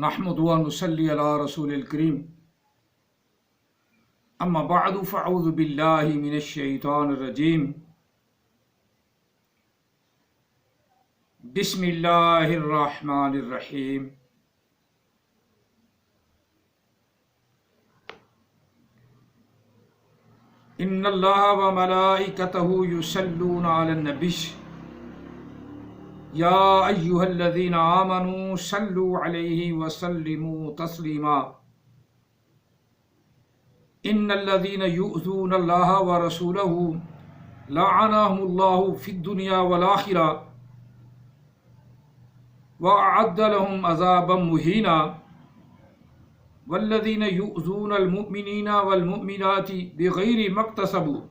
نحمد و نصلی علی رسول الکریم اما بعد فاعوذ باللہ من الشیطان الرجیم بسم اللہ الرحمن الرحیم ان اللہ و ملائکتہ یصلون علی النبی یا ایہا الذین آمنوا صلوا علیہ وسلموا تسلیما ان الذین یؤذون اللہ ورسولہ لعنہم اللہ فی الدنیا والآخرہ وأعد لهم عذابا مهینا والذین یؤذون المؤمنین والمؤمنات بغیر ما اکتسبوا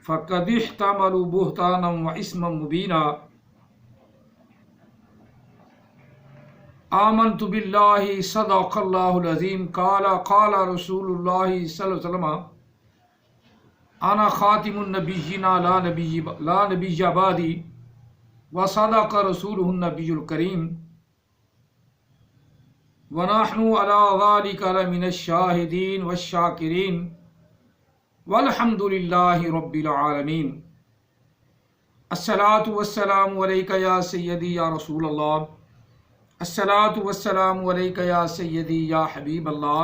فقد احتملوا بہتانا وإثما مبینا آمنت باللہ صدق اللہ العظیم قال رسول اللہ صلی اللہ علیہ وسلم انا خاتم النبیین لا نبی بعدی وصدق رسولہ النبی الکریم ونحن علی ذلک لمن الشاہدین والشاکرین والحمد للہ رب العالمین الصلاۃ والسلام علیک یا سیدی یا رسول اللہ الصلاۃ والسلام علیک یا سیدی یا حبیب اللہ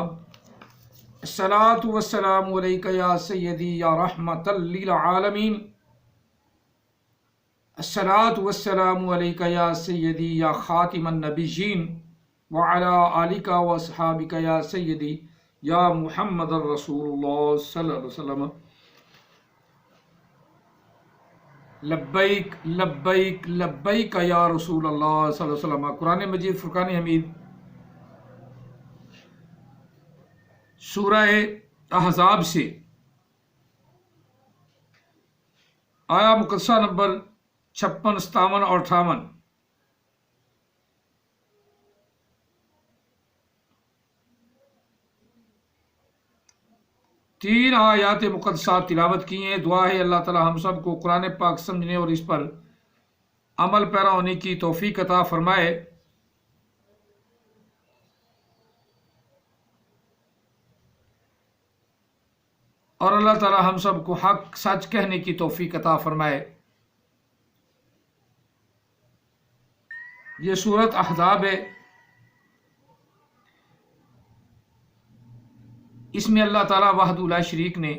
الصلاۃ والسلام علیک یا سیدی یا رحمۃ للعالمین الصلاۃ والسلام علیک یا سیدی یا خاتم النبیین وعلی آلک واصحابک یا سیدی یا محمد رسول اللہ صلی اللہ علیہ وسلم لبیک لبیک لبیک یا رسول اللہ صلی اللہ علیہ وسلم۔ قرآن مجید فرقان حمید سورہ احزاب سے آیا مقدسہ نمبر 56، 57 اور 58۔ تین آیات مقدسات تلاوت کی ہیں۔ دعا ہے اللہ تعالی ہم سب کو قرآن پاک سمجھنے اور اس پر عمل پیرا ہونے کی توفیق عطا فرمائے۔ اور اللہ تعالی ہم سب کو حق سچ کہنے کی توفیق عطا فرمائے۔ یہ سورۃ احزاب ہے۔ اس میں اللہ تعالیٰ وحدہ لا شریک نے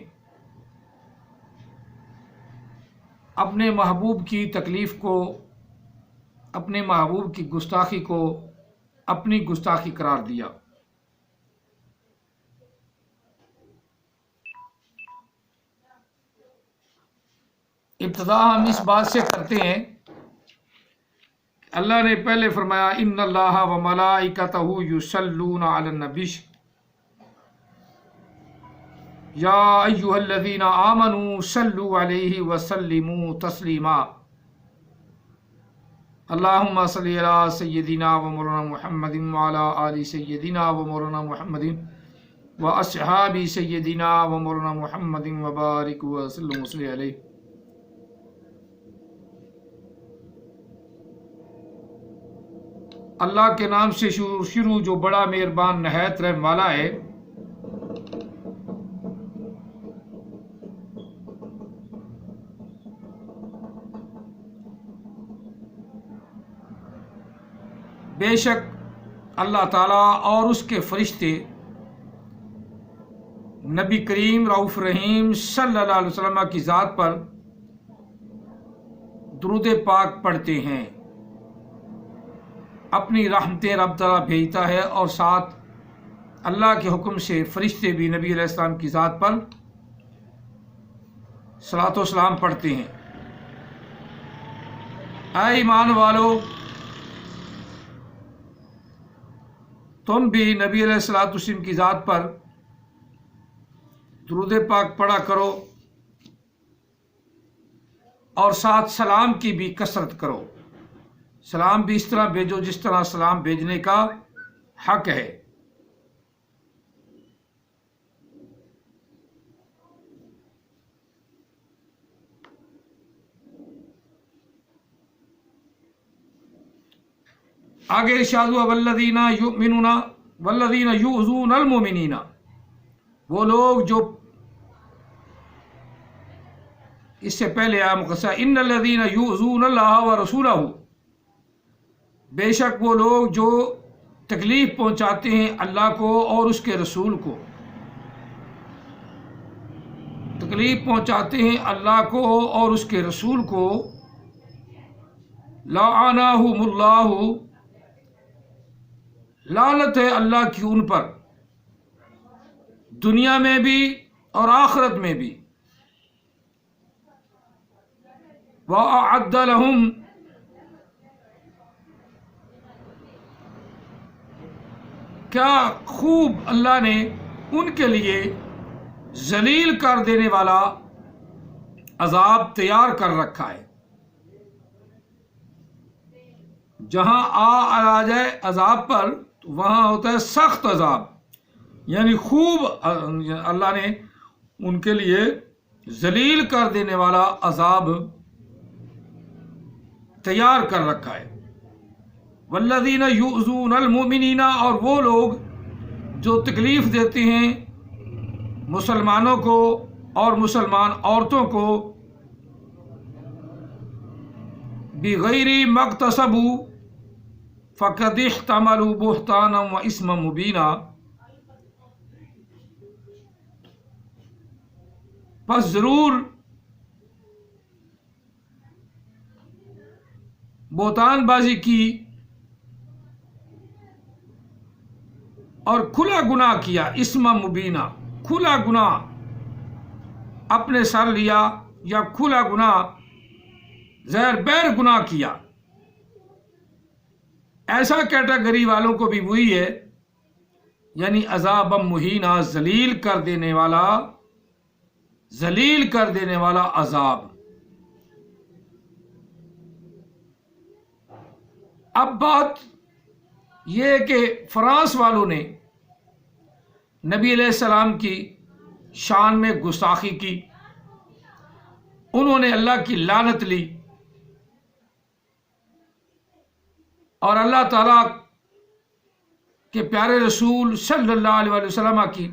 اپنے محبوب کی تکلیف کو، اپنے محبوب کی گستاخی کو اپنی گستاخی قرار دیا۔ ابتدا ہم اس بات سے کرتے ہیں کہ اللہ نے پہلے فرمایا ان اللہ و ملائکتہ یصلون علی النبی یا ایہا الذین آمنوا صلوا علیہ وسلموا تسلیما اللہم صلی علی سیدنا و مولانا محمد وعلی آل سیدنا و مولانا محمد و اصحاب سیدنا و مولانا محمد وبارک وسلم صلی علیہ۔ اللہ کے نام سے شروع جو بڑا مہربان نہایت رحم والا ہے۔ بے شک اللہ تعالیٰ اور اس کے فرشتے نبی کریم رؤوف رحیم صلی اللہ علیہ وسلم کی ذات پر درود پاک پڑھتے ہیں۔ اپنی رحمتیں رب تعالیٰ بھیجتا ہے اور ساتھ اللہ کے حکم سے فرشتے بھی نبی علیہ السلام کی ذات پر صلاۃ و سلام پڑھتے ہیں۔ اے ایمان والو، تم بھی نبی علیہ الصلوۃ والسلام کی ذات پر درود پاک پڑھا کرو اور ساتھ سلام کی بھی کثرت کرو۔ سلام بھی اس طرح بھیجو جس طرح سلام بھیجنے کا حق ہے۔ آگے ارشاد ہوا والذین یؤمنون والذین یؤذون المؤمنین، وہ لوگ جو اس سے پہلے مقصد ان الذین یؤذون اللہ ورسولہ، بے شک وہ لوگ جو تکلیف پہنچاتے ہیں اللہ کو اور اس کے رسول کو، تکلیف پہنچاتے ہیں اللہ کو اور اس کے رسول کو، لعنہم اللہ، لعنت ہے اللہ کی ان پر، دنیا میں بھی اور آخرت میں بھی، وَأَعَدَّ لَهُمْ، کیا خوب اللہ نے ان کے لیے ذلیل کر دینے والا عذاب تیار کر رکھا ہے۔ جہاں آ جائے عذاب پر تو وہاں ہوتا ہے سخت عذاب، یعنی خوب اللہ نے ان کے لیے ذلیل کر دینے والا عذاب تیار کر رکھا ہے۔ والذین یؤذون المؤمنین، اور وہ لوگ جو تکلیف دیتے ہیں مسلمانوں کو اور مسلمان عورتوں کو، بغیر ما اکتسبوا فقد احتملوا بہتانا و اثما مبینا، پس ضرور بہتان بازی کی اور کھلا گناہ کیا، اسم مبینہ، کھلا گناہ اپنے سر لیا یا کھلا گناہ زہر بیر گناہ کیا۔ ایسا کیٹیگری والوں کو بھی وہی ہے، یعنی عذاب مہینہ، ذلیل کر دینے والا، ذلیل کر دینے والا عذاب۔ اب بات یہ ہے کہ فرانس والوں نے نبی علیہ السلام کی شان میں گستاخی کی، انہوں نے اللہ کی لعنت لی، اور اللہ تعالیٰ کے پیارے رسول صلی اللہ علیہ وسلم کی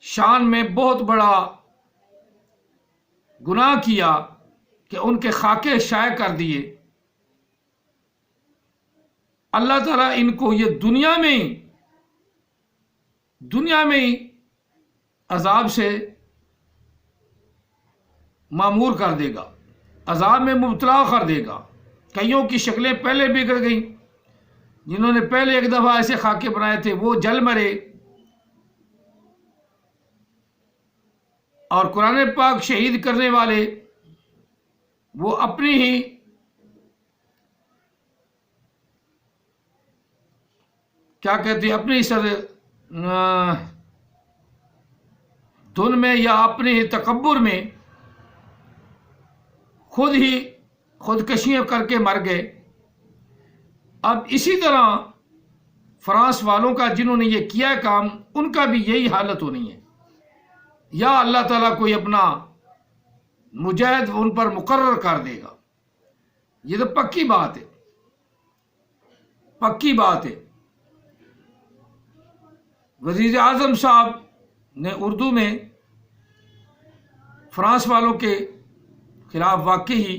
شان میں بہت بڑا گناہ کیا کہ ان کے خاکے شائع کر دیے۔ اللہ تعالیٰ ان کو یہ دنیا میں ہی عذاب سے معمور کر دے گا، عذاب میں مبتلا کر دے گا۔ کئیوں کی شکلیں پہلے بگڑ گئیں، جنہوں نے پہلے ایک دفعہ ایسے خاکے بنائے تھے وہ جل مرے، اور قرآن پاک شہید کرنے والے وہ اپنی ہی کیا کہتے ہیں، اپنی سر دھن میں یا اپنے ہی تکبر میں خودکشیاں کر کے مر گئے۔ اب اسی طرح فرانس والوں کا جنہوں نے یہ کیا کام، ان کا بھی یہی حالت ہونی ہے، یا اللہ تعالیٰ کوئی اپنا مجاہد ان پر مقرر کر دے گا۔ یہ تو پکی بات ہے، پکی بات ہے۔ وزیر اعظم صاحب نے اردو میں فرانس والوں کے خلاف واقعی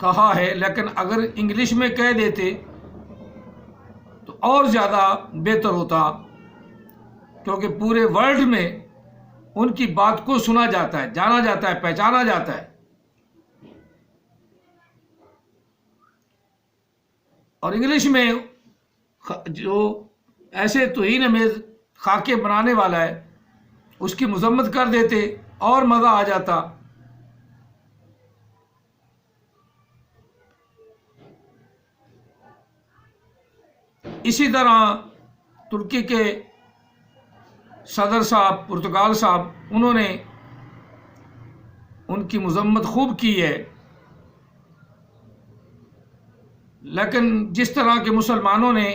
کہا ہے، لیکن اگر انگلش میں کہہ دیتے تو اور زیادہ بہتر ہوتا، کیونکہ پورے ورلڈ میں ان کی بات کو سنا جاتا ہے، جانا جاتا ہے، پہچانا جاتا ہے۔ اور انگلش میں جو ایسے توہین میں خاکے بنانے والا ہے اس کی مذمت کر دیتے اور مزہ آ جاتا۔ اسی طرح ترکی کے صدر صاحب، پرتگال صاحب، انہوں نے ان کی مذمت خوب کی ہے، لیکن جس طرح کے مسلمانوں نے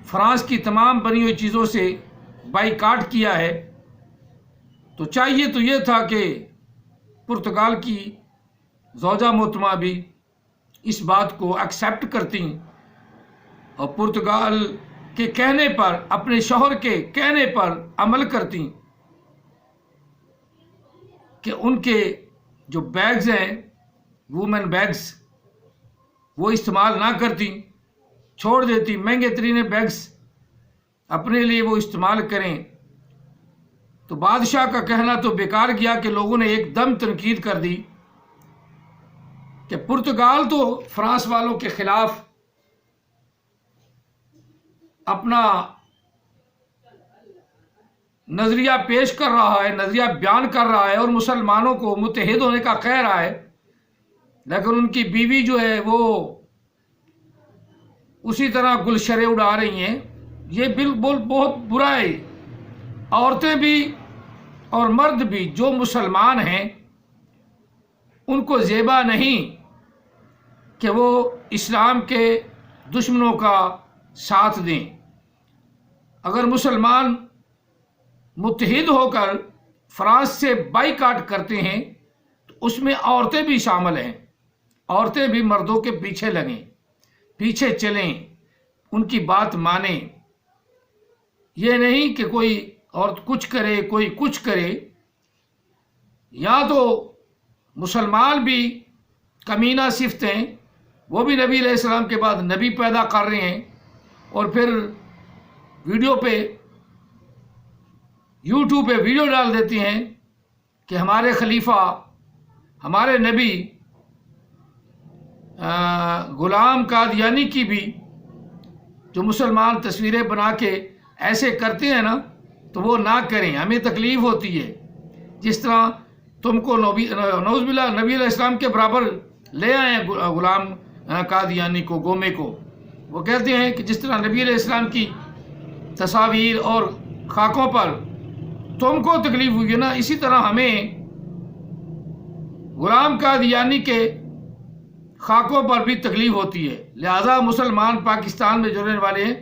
فرانس کی تمام بنی ہوئی چیزوں سے بائیکاٹ کیا ہے، تو چاہیے تو یہ تھا کہ پرتگال کی زوجہ محترمہ بھی اس بات کو ایکسیپٹ کرتی اور پرتگال کے کہنے پر، اپنے شوہر کے کہنے پر عمل کرتی کہ ان کے جو بیگز ہیں، وومن بیگز، وہ استعمال نہ کرتی، چھوڑ دیتی، مہنگے ترین بیگز اپنے لیے وہ استعمال کریں، تو بادشاہ کا کہنا تو بیکار گیا کہ لوگوں نے ایک دم تنقید کر دی کہ پرتگال تو فرانس والوں کے خلاف اپنا نظریہ پیش کر رہا ہے، نظریہ بیان کر رہا ہے اور مسلمانوں کو متحد ہونے کا کہہ رہا ہے، لیکن ان کی بیوی جو ہے وہ اسی طرح گلشرے اڑا رہی ہیں۔ یہ بالکل بہت برا ہے۔ عورتیں بھی اور مرد بھی جو مسلمان ہیں ان کو زیبا نہیں کہ وہ اسلام کے دشمنوں کا ساتھ دیں۔ اگر مسلمان متحد ہو کر فرانس سے بائیکاٹ کرتے ہیں تو اس میں عورتیں بھی شامل ہیں، عورتیں بھی مردوں کے پیچھے لگیں، پیچھے چلیں، ان کی بات مانیں۔ یہ نہیں کہ کوئی عورت کچھ کرے کوئی کچھ کرے، یا تو مسلمان بھی کمینہ صفت ہیں، وہ بھی نبی علیہ السلام کے بعد نبی پیدا کر رہے ہیں اور پھر ویڈیو پہ یوٹیوب پہ ویڈیو ڈال دیتی ہیں کہ ہمارے خلیفہ، ہمارے نبی غلام قادیانی کی بھی جو مسلمان تصویریں بنا کے ایسے کرتے ہیں نا، تو وہ نہ کریں، ہمیں تکلیف ہوتی ہے۔ جس طرح تم کو نعوذ باللہ نبی علیہ السلام کے برابر لے آئے ہیں غلام قادیانی کو، گومے کو، وہ کہتے ہیں کہ جس طرح نبی علیہ السلام کی تصاویر اور خاکوں پر تم کو تکلیف ہوئی ہے نا، اسی طرح ہمیں غلام قادیانی کے خاکوں پر بھی تکلیف ہوتی ہے۔ لہذا مسلمان پاکستان میں جو رہنے والے ہیں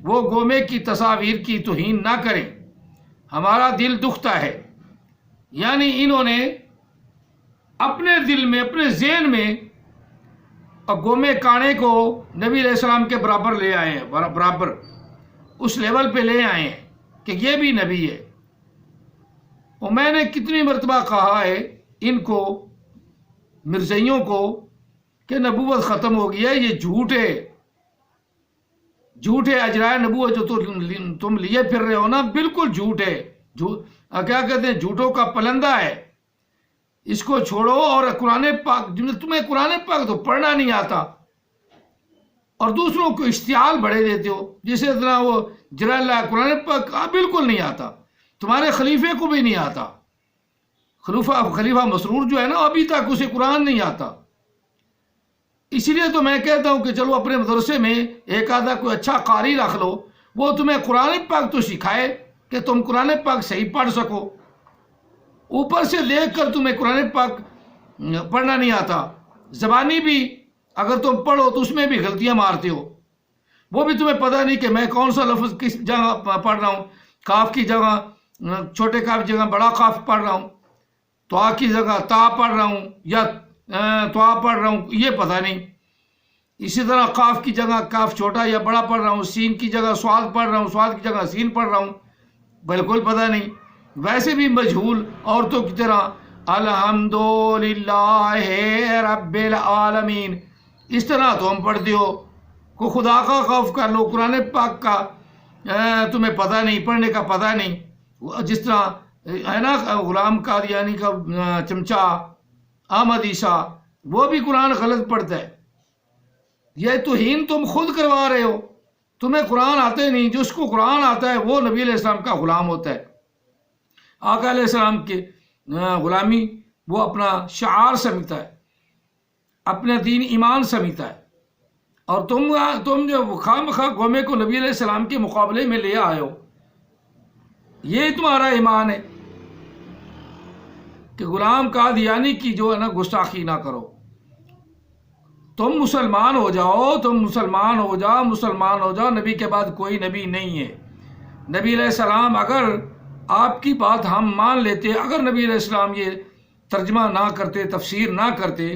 وہ گومے کی تصاویر کی توہین نہ کریں، ہمارا دل دکھتا ہے۔ یعنی انہوں نے اپنے دل میں، اپنے ذہن میں گومے کانے کو نبی علیہ السلام کے برابر لے آئے ہیں، برابر اس لیول پہ لے آئے ہیں کہ یہ بھی نبی ہے۔ اور میں نے کتنی مرتبہ کہا ہے ان کو، مرزائیوں کو، کہ نبوت ختم ہو گئی ہے، یہ جھوٹ ہے، جھوٹ ہے، اجرائے نبوت جو تم لیے پھر رہے ہو نا، بالکل جھوٹ ہے، کیا کہتے ہیں، جھوٹوں کا پلندہ ہے، اس کو چھوڑو۔ اور قرآن پاک، تمہیں قرآن پاک تو پڑھنا نہیں آتا اور دوسروں کو اشتعال بڑھے دیتے ہو، جسے طرح وہ جلالہ قرآن پاک بالکل نہیں آتا، تمہارے خلیفے کو بھی نہیں آتا، خلیفہ مسرور جو ہے نا ابھی تک اسے قرآن نہیں آتا۔ اسی لیے تو میں کہتا ہوں کہ چلو اپنے مدرسے میں ایک آدھا کوئی اچھا قاری رکھ لو، وہ تمہیں قرآن پاک تو سکھائے کہ تم قرآن پاک صحیح پڑھ سکو۔ اوپر سے دیکھ کر تمہیں قرآن پاک پڑھنا نہیں آتا، زبانی بھی اگر تم پڑھو تو اس میں بھی غلطیاں مارتے ہو، وہ بھی تمہیں پتہ نہیں کہ میں کون سا لفظ کس جگہ پڑھ رہا ہوں، کاف کی جگہ چھوٹے کاف کی جگہ بڑا کاف پڑھ رہا ہوں، تو کی جگہ تا پڑھ رہا ہوں یا تو پڑھ رہا ہوں، یہ پتہ نہیں۔ اسی طرح قاف کی جگہ کاف چھوٹا یا بڑا پڑھ رہا ہوں، سین کی جگہ سواد پڑھ رہا ہوں، سواد کی جگہ سین پڑھ رہا ہوں، بالکل پتہ نہیں۔ ویسے بھی مجہول عورتوں کی طرح الحمدللہ رب العالمین اس طرح تو ہم پڑھتے ہو، کو خدا کا خوف کر لو، قرآن پاک کا تمہیں پتہ نہیں، پڑھنے کا پتہ نہیں۔ جس طرح ہے نا غلام قادیانی کا چمچہ احمد عیسیٰ، وہ بھی قرآن غلط پڑھتا ہے۔ یہ توہین تم خود کروا رہے ہو، تمہیں قرآن آتے نہیں، جس کو قرآن آتا ہے وہ نبی علیہ السلام کا غلام ہوتا ہے۔ آقا علیہ السلام کی غلامی وہ اپنا شعار سمجھتا ہے، اپنا دین ایمان سمجھتا ہے، اور تم جو خواہ مخواہ گومے کو نبی علیہ السلام کے مقابلے میں لے آئے ہو، یہ تمہارا ایمان ہے کہ غلام قادیانی کی جو ہے نا گستاخی نہ کرو۔ تم مسلمان ہو جاؤ، تم مسلمان ہو جاؤ، مسلمان ہو جاؤ، نبی کے بعد کوئی نبی نہیں ہے۔ نبی علیہ السلام اگر آپ کی بات ہم مان لیتے، اگر نبی علیہ السلام یہ ترجمہ نہ کرتے، تفسیر نہ کرتے،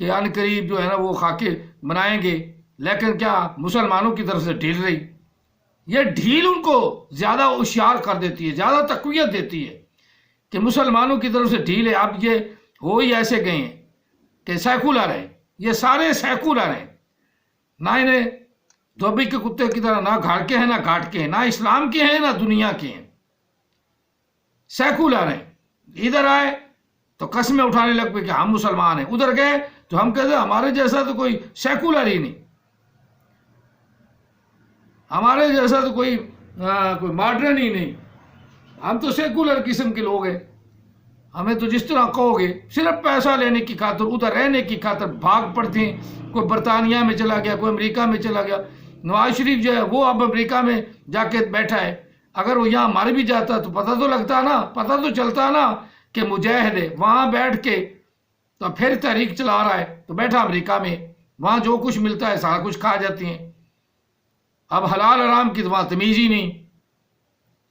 کہ ان قریب جو ہے نا وہ خاکے بنائیں گے، لیکن کیا مسلمانوں کی طرف سے ڈھیل رہی. یہ ڈھیل ان کو زیادہ ہوشیار کر دیتی ہے، زیادہ تقویت دیتی ہے کہ مسلمانوں کی طرف سے ڈھیل ہے. اب یہ ہو ہی ایسے گئے ہیں کہ سیکولر ہیں، یہ سارے سیکولر ہیں، نہ انہیں دھوبی کے کتے کی طرح نہ گھاڑ کے ہیں نہ گھاٹ کے ہیں، نہ اسلام کے ہیں نہ دنیا کے ہیں، سیکولر ہیں. ادھر آئے تو قسمیں اٹھانے لگ پے کہ ہم مسلمان ہیں، ادھر گئے تو ہم کہتے ہیں ہمارے جیسا تو کوئی سیکولر ہی نہیں، ہمارے جیسا تو کوئی ماڈرن ہی نہیں، ہم تو سیکولر قسم کے لوگ ہیں. ہمیں تو جس طرح کہو گے، صرف پیسہ لینے کی خاطر، ادھر رہنے کی خاطر بھاگ پڑتے ہیں. کوئی برطانیہ میں چلا گیا، کوئی امریکہ میں چلا گیا. نواز شریف جو ہے وہ اب امریکہ میں جا کے بیٹھا ہے. اگر وہ یہاں مر بھی جاتا تو پتہ تو لگتا نا، پتہ تو چلتا نا کہ مجاہد ہے. وہاں بیٹھ کے تو پھر تحریک چلا رہا ہے، تو بیٹھا امریکہ میں، وہاں جو کچھ ملتا ہے سارا کچھ کھا جاتے ہیں. اب حلال حرام کی تو وہاں تمیز ہی نہیں.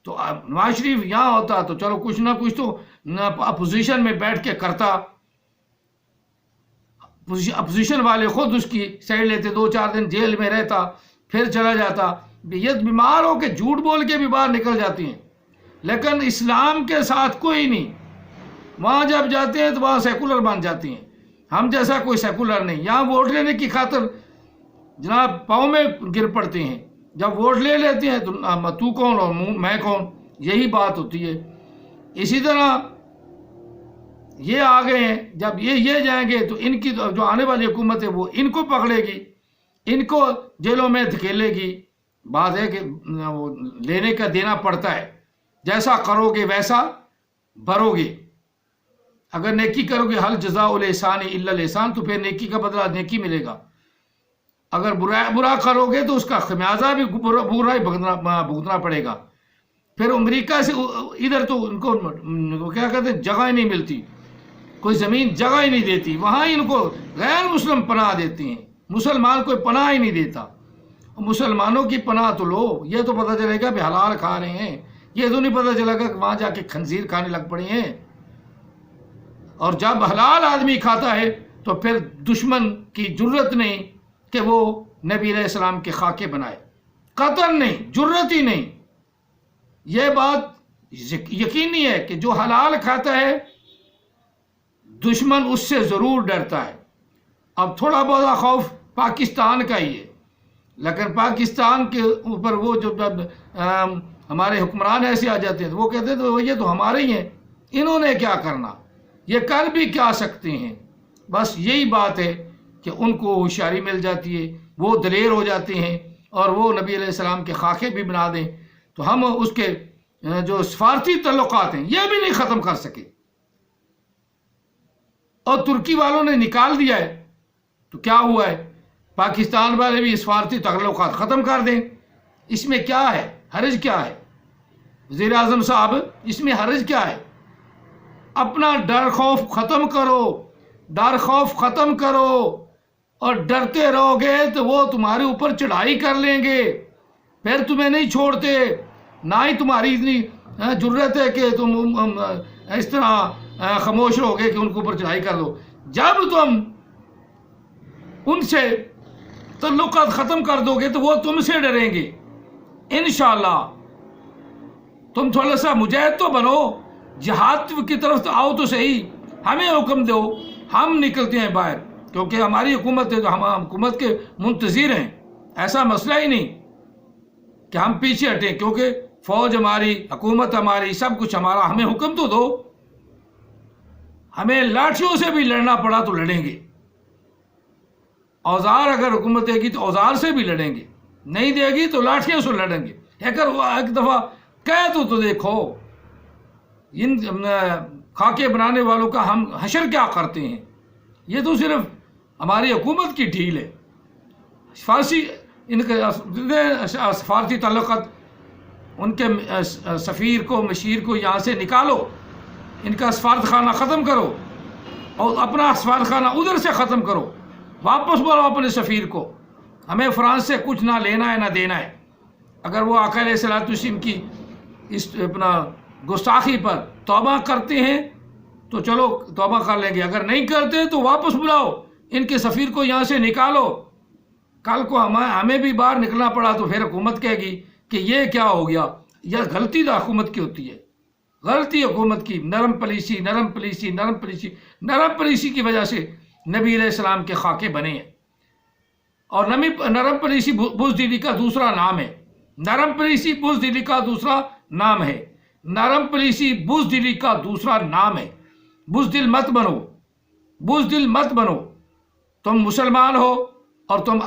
تو نواز شریف یہاں ہوتا تو چلو کچھ نہ کچھ تو اپوزیشن میں بیٹھ کے کرتا، اپوزیشن والے خود اس کی سائڈ لیتے، 2-4 دن جیل میں رہتا، پھر چلا جاتا. یہ بیمار ہو کے جھوٹ بول کے بھی باہر نکل جاتی ہیں، لیکن اسلام کے ساتھ کوئی نہیں. وہاں جب جاتے ہیں تو وہاں سیکولر بن جاتی ہیں. ہم جیسا کوئی سیکولر نہیں. یہاں ووٹ لینے کی خاطر جناب پاؤں میں گر پڑتے ہیں. جب ووٹ لے لیتے ہیں تو تو کون اور میں کون، یہی بات ہوتی ہے. اسی طرح یہ آ گئے ہیں، جب یہ جائیں گے تو ان کی جو آنے والی حکومت ہے وہ ان کو پکڑے گی، ان کو جیلوں میں دھکیلے گی. بات ہے کہ وہ لینے کا دینا پڑتا ہے، جیسا کرو گے ویسا بھرو گے. اگر نیکی کرو گے حل جزاء الاحسان الا الاحسان، تو پھر نیکی کا بدلہ نیکی ملے گا. اگر برا کرو گے تو اس کا خمیازہ بھی برا ہی بھگتنا پڑے گا. پھر امریکہ سے ادھر تو ان کو کیا کہتے ہیں جگہ ہی نہیں ملتی، کوئی زمین جگہ ہی نہیں دیتی. وہاں ان کو غیر مسلم پناہ دیتے ہیں، مسلمان کوئی پناہ ہی نہیں دیتا. مسلمانوں کی پناہ تو لو، یہ تو پتہ چلے گا بھی حلال کھا رہے ہیں. یہ تو نہیں پتہ چلے گا کہ وہاں جا کے خنزیر کھانے لگ پڑے ہیں. اور جب حلال آدمی کھاتا ہے تو پھر دشمن کی جرت نہیں کہ وہ نبی علیہ السلام کے خاکے بنائے، قطعاً نہیں، جرت ہی نہیں. یہ بات یقینی ہے کہ جو حلال کھاتا ہے دشمن اس سے ضرور ڈرتا ہے. اب تھوڑا بہت خوف پاکستان کا ہی ہے، لیکن پاکستان کے اوپر وہ جو ہمارے حکمران ایسے آ جاتے ہیں تو وہ کہتے ہیں تو یہ تو ہمارے ہی ہیں، انہوں نے کیا کرنا، یہ کر بھی کیا سکتے ہیں. بس یہی بات ہے کہ ان کو ہوشیاری مل جاتی ہے، وہ دلیر ہو جاتے ہیں اور وہ نبی علیہ السلام کے خاکے بھی بنا دیں. تو ہم اس کے جو سفارتی تعلقات ہیں یہ بھی نہیں ختم کر سکے، اور ترکی والوں نے نکال دیا ہے. تو کیا ہوا ہے، پاکستان والے بھی سفارتی تعلقات ختم کر دیں. اس میں کیا ہے، حرج کیا ہے وزیر اعظم صاحب، اس میں حرج کیا ہے؟ اپنا ڈر خوف ختم کرو، ڈر خوف ختم کرو. اور ڈرتے رہو گے تو وہ تمہارے اوپر چڑھائی کر لیں گے، پھر تمہیں نہیں چھوڑتے. نہ ہی تمہاری اتنی جرت ہے کہ تم اس طرح خاموش رہو گے کہ ان کے اوپر چڑھائی کر دو. جب تم ان سے تعلقات ختم کر دو گے تو وہ تم سے ڈریں گے انشاءاللہ. تم تھوڑا سا مجاہد تو بنو، جہاد کی طرف تو آؤ تو صحیح، ہمیں حکم دو، ہم نکلتے ہیں باہر، کیونکہ ہماری حکومت ہے تو ہم حکومت کے منتظر ہیں. ایسا مسئلہ ہی نہیں کہ ہم پیچھے ہٹیں، کیونکہ فوج ہماری، حکومت ہماری، سب کچھ ہمارا. ہمیں حکم تو دو، ہمیں لاٹھیوں سے بھی لڑنا پڑا تو لڑیں گے. اوزار اگر حکومت دے گی تو اوزار سے بھی لڑیں گے، نہیں دے گی تو لاٹھیوں سے لڑیں گے. ایک دفعہ کہہ تو دیکھو ان خاکے بنانے والوں کا ہم حشر کیا کرتے ہیں. یہ تو صرف ہماری حکومت کی ڈھیل ہے. ان کے سفارتی تعلقات، ان کے سفیر کو، مشیر کو یہاں سے نکالو، ان کا سفارت خانہ ختم کرو اور اپنا سفارت خانہ ادھر سے ختم کرو. واپس بولو اپنے سفیر کو، ہمیں فرانس سے کچھ نہ لینا ہے نہ دینا ہے. اگر وہ آقا علیہ الصلوۃ والسلام کی اس اپنا گستاخی پر توبہ کرتے ہیں تو چلو توبہ کر لیں گے، اگر نہیں کرتے تو واپس بلاؤ، ان کے سفیر کو یہاں سے نکالو. کل کو ہمیں بھی باہر نکلنا پڑا تو پھر حکومت کہے گی کہ یہ کیا ہو گیا. یہ غلطی تو حکومت کی ہوتی ہے، غلطی حکومت کی. نرم پلیسی کی وجہ سے نبی علیہ السلام کے خاکے بنے ہیں. اور نرم پلیسی بزدلی کا دوسرا نام ہے. نرم پلیسی بزدلی کا دوسرا نام ہے. نرم پلیسی بزدلی کا دوسرا نام ہے. بزدل مت بنو، بزدل مت بنو. تم مسلمان ہو اور تم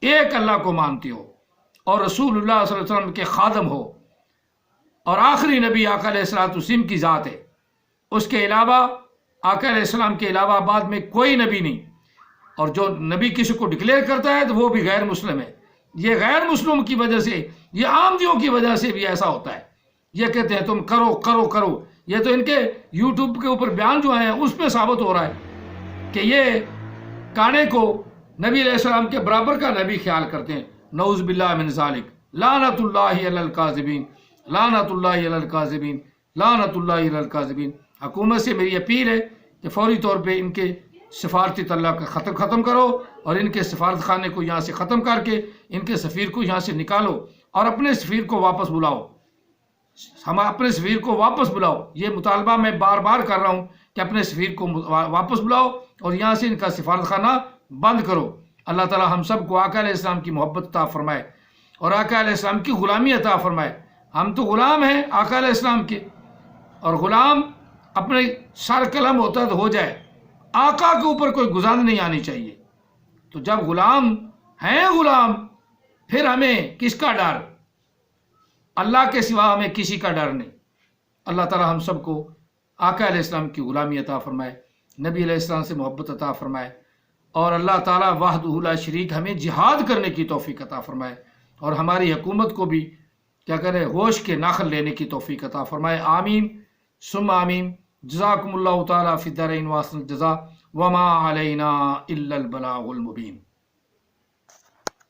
ایک اللہ کو مانتے ہو اور رسول اللہ صلی اللہ علیہ وسلم کے خادم ہو اور آخری نبی آقا علیہ السلام کی ذات ہے. اس کے علاوہ آقا علیہ السلام کے علاوہ بعد میں کوئی نبی نہیں. اور جو نبی کسی کو ڈکلیئر کرتا ہے تو وہ بھی غیر مسلم ہے. یہ غیر مسلم کی وجہ سے، یہ عامدیوں کی وجہ سے بھی ایسا ہوتا ہے. یہ کہتے ہیں تم کرو کرو کرو. یہ تو ان کے یوٹیوب کے اوپر بیان جو ہیں اس پہ ثابت ہو رہا ہے کہ یہ کانے کو نبی علیہ السلام کے برابر کا نبی خیال کرتے ہیں. نعوذ باللہ من ذالک. لعنت اللہ علی الکاذبین، لعنت اللہ علی الکاذبین، لعنت اللہ علی الکاذبین. حکومت سے میری اپیل ہے کہ فوری طور پہ ان کے سفارتی تعلق ختم کرو اور ان کے سفارت خانے کو یہاں سے ختم کر کے ان کے سفیر کو یہاں سے نکالو اور اپنے سفیر کو واپس بلاؤ. ہم اپنے سفیر کو واپس بلاؤ. یہ مطالبہ میں بار بار کر رہا ہوں کہ اپنے سفیر کو واپس بلاؤ اور یہاں سے ان کا سفارت خانہ بند کرو. اللہ تعالی ہم سب کو آقا علیہ السلام کی محبت عطا فرمائے اور آقا علیہ السلام کی غلامی عطا فرمائے. ہم تو غلام ہیں آقا علیہ السلام کے، اور غلام اپنے سر قلم ہوتا تو ہو جائے، آقا کے اوپر کوئی گزارش نہیں آنی چاہیے. تو جب غلام ہیں غلام، پھر ہمیں کس کا ڈر؟ اللہ کے سوا ہمیں کسی کا ڈر نہیں. اللہ تعالی ہم سب کو آقا علیہ السلام کی غلامی عطا فرمائے، نبی علیہ السلام سے محبت عطا فرمائے، اور اللہ تعالی وحدہ لا شریک ہمیں جہاد کرنے کی توفیق عطا فرمائے اور ہماری حکومت کو بھی کیا کرے ہوش کے ناخن لینے کی توفیق عطا فرمائے. آمین ثم آمین. جزاکم اللہ تعالی فی الدارین واحسن الجزاء وما علینا الا البلاغ المبین.